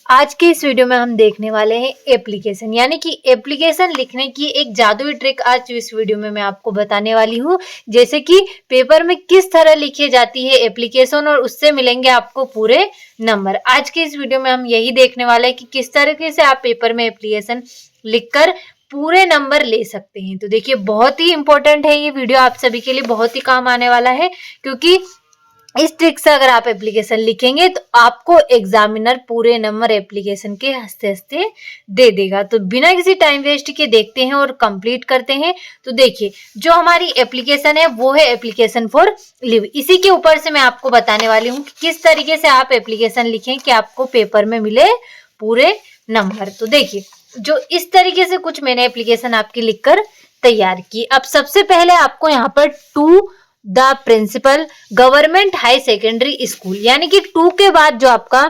आज के इस वीडियो में हम देखने वाले हैं एप्लीकेशन यानी कि एप्लीकेशन लिखने की एक जादुई ट्रिक आज इस वीडियो में मैं आपको बताने वाली हूँ। जैसे कि पेपर में किस तरह लिखी जाती है एप्लीकेशन और उससे मिलेंगे आपको पूरे नंबर। आज के इस वीडियो में हम यही देखने वाले हैं कि किस तरीके से आप पेपर में एप्लीकेशन लिखकर पूरे नंबर ले सकते हैं। तो देखिए बहुत ही इंपॉर्टेंट है ये वीडियो, आप सभी के लिए बहुत ही काम आने वाला है, क्योंकि इस ट्रिक से अगर आप एप्लीकेशन लिखेंगे तो आपको एग्जामिनर पूरे नंबर एप्लीकेशन के हंसते हंसते दे देगा। तो बिना किसी टाइम वेस्ट के देखते हैं और कंप्लीट करते हैं। तो देखिए जो हमारी एप्लीकेशन है वो है एप्लीकेशन फॉर लीव। इसी के ऊपर से मैं आपको बताने वाली हूँ कि किस तरीके से आप एप्लीकेशन लिखें कि आपको पेपर में मिले पूरे नंबर। तो देखिए जो इस तरीके से कुछ मैंने एप्लीकेशन आपकी लिखकर तैयार की। अब सबसे पहले आपको यहाँ पर to the principal government high secondary school यानी कि टू के बाद जो आपका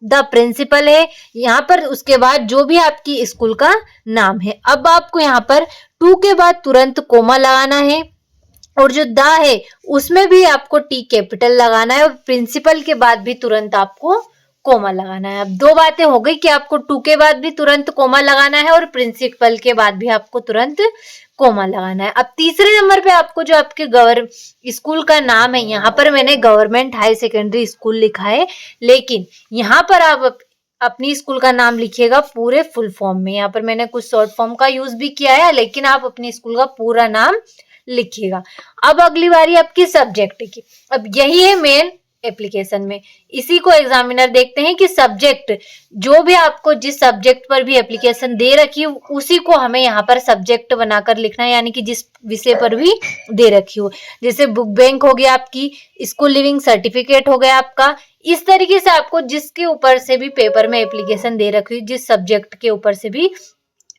द प्रिंसिपल है यहाँ पर, उसके बाद जो भी आपकी स्कूल का नाम है। अब आपको यहाँ पर टू के बाद तुरंत कोमा लगाना है और जो द है उसमें भी आपको टी कैपिटल लगाना है और प्रिंसिपल के बाद भी तुरंत आपको कोमा लगाना है। अब दो बातें हो गई कि आपको टू के बाद भी तुरंत कोमा लगाना है और प्रिंसिपल के बाद भी आपको तुरंत कोमा लगाना है। अब तीसरे नंबर पे आपको जो आपके स्कूल का नाम है, यहाँ पर मैंने गवर्नमेंट हाई सेकेंडरी स्कूल लिखा है, लेकिन यहाँ पर आप अपनी स्कूल का नाम लिखिएगा पूरे फुल फॉर्म में। यहाँ पर मैंने कुछ शॉर्ट फॉर्म का यूज भी किया है, लेकिन आप अपनी स्कूल का पूरा नाम लिखिएगा। अब अगली बारी आपकी सब्जेक्ट की। अब यही है मेन एप्लीकेशन में, इसी को एग्जामिनर देखते हैं कि सब्जेक्ट जो भी आपको जिस सब्जेक्ट पर भी एप्लीकेशन दे रखी है उसी को हमें यहाँ पर सब्जेक्ट बनाकर लिखना है, यानी कि जिस विषय पर भी दे रखी हो। जैसे बुक बैंक हो गया, आपकी स्कूल लिविंग सर्टिफिकेट हो गया आपका। इस तरीके से आपको जिसके ऊपर से भी पेपर में एप्लीकेशन दे रखी हो, जिस सब्जेक्ट के ऊपर से भी,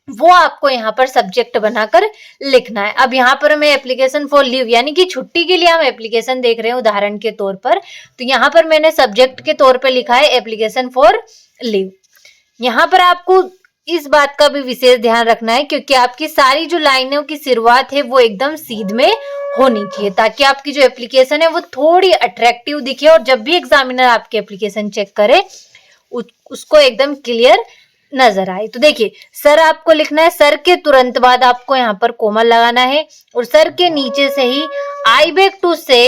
वो आपको यहाँ पर सब्जेक्ट बनाकर लिखना है। अब यहाँ पर मैं एप्लीकेशन फॉर लीव यानी कि छुट्टी के लिए हम एप्लीकेशन देख रहे हैं उदाहरण के तौर पर, तो यहाँ पर मैंने सब्जेक्ट के तौर पर लिखा है एप्लीकेशन फॉर लीव। यहाँ पर आपको इस बात का भी विशेष ध्यान रखना है क्योंकि आपकी सारी जो लाइनों की शुरुआत है वो एकदम सीध में होनी चाहिए, ताकि आपकी जो एप्लीकेशन है वो थोड़ी अट्रैक्टिव दिखे और जब भी एग्जामिनर आपकी एप्लीकेशन चेक करे उसको एकदम क्लियर नजर आए। तो देखिए सर आपको लिखना है, सर के तुरंत बाद आपको यहाँ पर कोमा लगाना है और सर के नीचे से ही I beg to say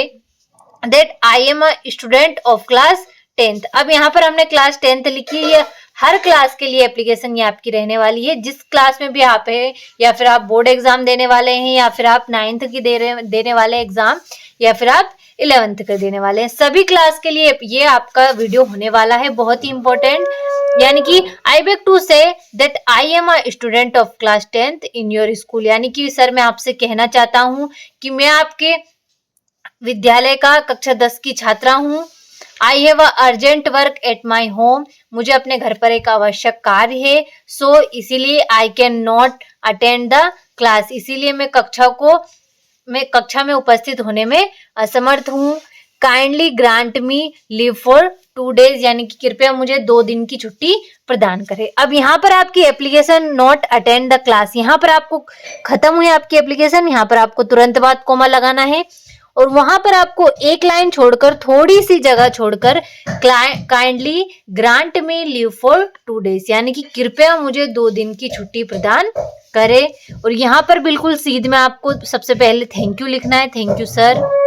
that I am a student of class 10th। अब यहाँ पर हमने क्लास 10th लिखी है, हर क्लास के लिए एप्लीकेशन ये आपकी रहने वाली है। जिस क्लास में भी आप है, या फिर आप बोर्ड एग्जाम देने वाले हैं, या फिर आप 9th की देने वाले एग्जाम, या फिर आप 11th का देने वाले हैं, सभी क्लास के लिए ये आपका वीडियो होने वाला है, बहुत ही इंपॉर्टेंट। यानी कि I beg to say that I am a student of class 10th in your school, यानी कि सर मैं आपसे कहना चाहता हूँ कि मैं आपके विद्यालय का कक्षा 10 की छात्रा हूँ। I have a urgent work at my home, मुझे अपने घर पर एक आवश्यक कार्य है। सो इसीलिए I can not attend the class, इसीलिए मैं कक्षा में उपस्थित होने में असमर्थ हूँ। Kindly grant me leave for 2 days, यानी कि कृपया मुझे 2 दिन की छुट्टी प्रदान करें। अब यहाँ पर आपकी application not attend the class, यहाँ पर आपको खत्म हुई आपकी एप्लीकेशन, यहाँ पर आपको तुरंत बाद कोमा लगाना है और वहां पर आपको एक लाइन छोड़कर, थोड़ी सी जगह छोड़कर kindly grant me leave for 2 days, यानी कि कृपया मुझे 2 दिन की छुट्टी प्रदान करे। और यहाँ पर बिल्कुल सीध में आपको सबसे पहले थैंक यू लिखना है, thank you sir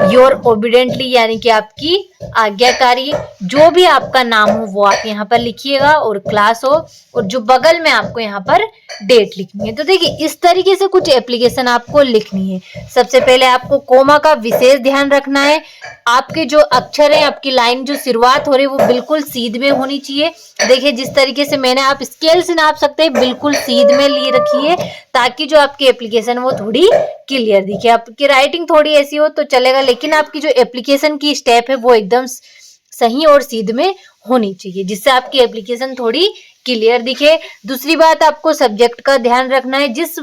your obediently, यानी कि आपकी आज्ञाकारी, जो भी आपका नाम हो वो आप यहाँ पर लिखिएगा और क्लास हो, और जो बगल में आपको यहाँ पर डेट लिखनी है। तो देखिए इस तरीके से कुछ एप्लीकेशन आपको लिखनी है। सबसे पहले आपको कोमा का विशेष ध्यान रखना है, आपके जो अक्षर है, आपकी लाइन जो शुरुआत हो रही है वो बिल्कुल सीध में होनी चाहिए। देखिए जिस तरीके से मैंने, आप स्केल से नाप सकते हैं, बिल्कुल सीध में लिए रखिए ताकि जो आपकी एप्लीकेशन वो थोड़ी क्लियर दिखे। आपकी राइटिंग थोड़ी ऐसी हो तो चलेगा, लेकिन आपकी जो एप्लीकेशन की स्टेप है वो एकदम सही और सीध में होनी चाहिए, जिससे आपकी एप्लीकेशन थोड़ी क्लियर दिखे। दूसरी बात, आपको सब्जेक्ट का ध्यान रखना है, जिस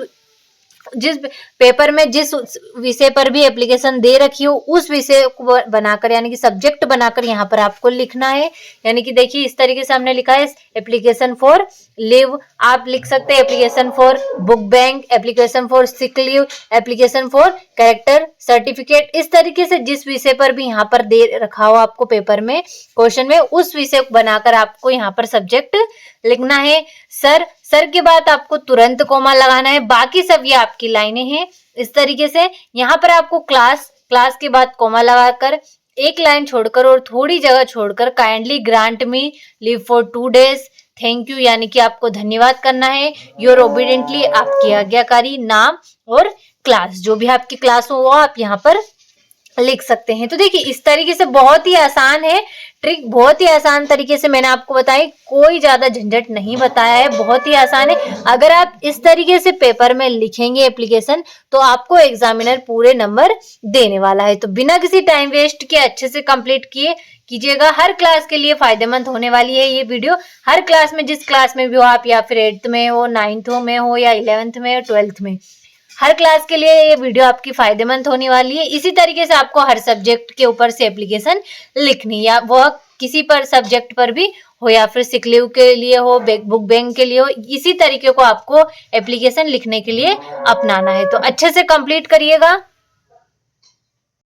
जिस पेपर में जिस विषय पर भी एप्लीकेशन दे रखी हो उस विषय को बनाकर यानी कि सब्जेक्ट बनाकर यहाँ पर आपको लिखना है। यानी कि देखिए इस तरीके से हमने लिखा है एप्लीकेशन फॉर लीव, आप लिख सकते हैं application for book bank, application for sick leave, application for character certificate. इस तरीके से जिस विषय पर भी यहाँ पर दे रखा हो आपको पेपर में क्वेश्चन में, उस विषय को बनाकर आपको यहाँ पर सब्जेक्ट लिखना है। सर के बाद आपको तुरंत कॉमा लगाना है, बाकी सब ये आपकी लाइनें हैं। इस तरीके से यहाँ पर आपको क्लास के बाद कॉमा लगाकर एक लाइन छोड़कर और थोड़ी जगह छोड़कर kindly grant me leave for 2 days, thank you यानी कि आपको धन्यवाद करना है, योर ओबीडियंटली आपकी आज्ञाकारी, नाम और क्लास, जो भी आपकी क्लास हो वो आप यहाँ पर लिख सकते हैं। तो देखिए इस तरीके से बहुत ही आसान है ट्रिक, बहुत ही आसान तरीके से मैंने आपको बताई, कोई ज्यादा झंझट नहीं बताया है, बहुत ही आसान है। अगर आप इस तरीके से पेपर में लिखेंगे एप्लीकेशन तो आपको एग्जामिनर पूरे नंबर देने वाला है। तो बिना किसी टाइम वेस्ट के अच्छे से कंप्लीट कीजिएगा। हर क्लास के लिए फायदेमंद होने वाली है ये वीडियो। हर क्लास में, जिस क्लास में भी हो आप, या फिर 8th में हो, 9th में हो, या 11th में, 12th में, हर क्लास के लिए ये वीडियो आपकी फायदेमंद होने वाली है। इसी तरीके से आपको हर सब्जेक्ट के ऊपर से एप्लीकेशन लिखनी, या वह किसी पर सब्जेक्ट पर भी हो, या फिर सिक लीव के लिए हो, बुक बैंक के लिए हो, इसी तरीके को आपको एप्लीकेशन लिखने के लिए अपनाना है। तो अच्छे से कंप्लीट करिएगा।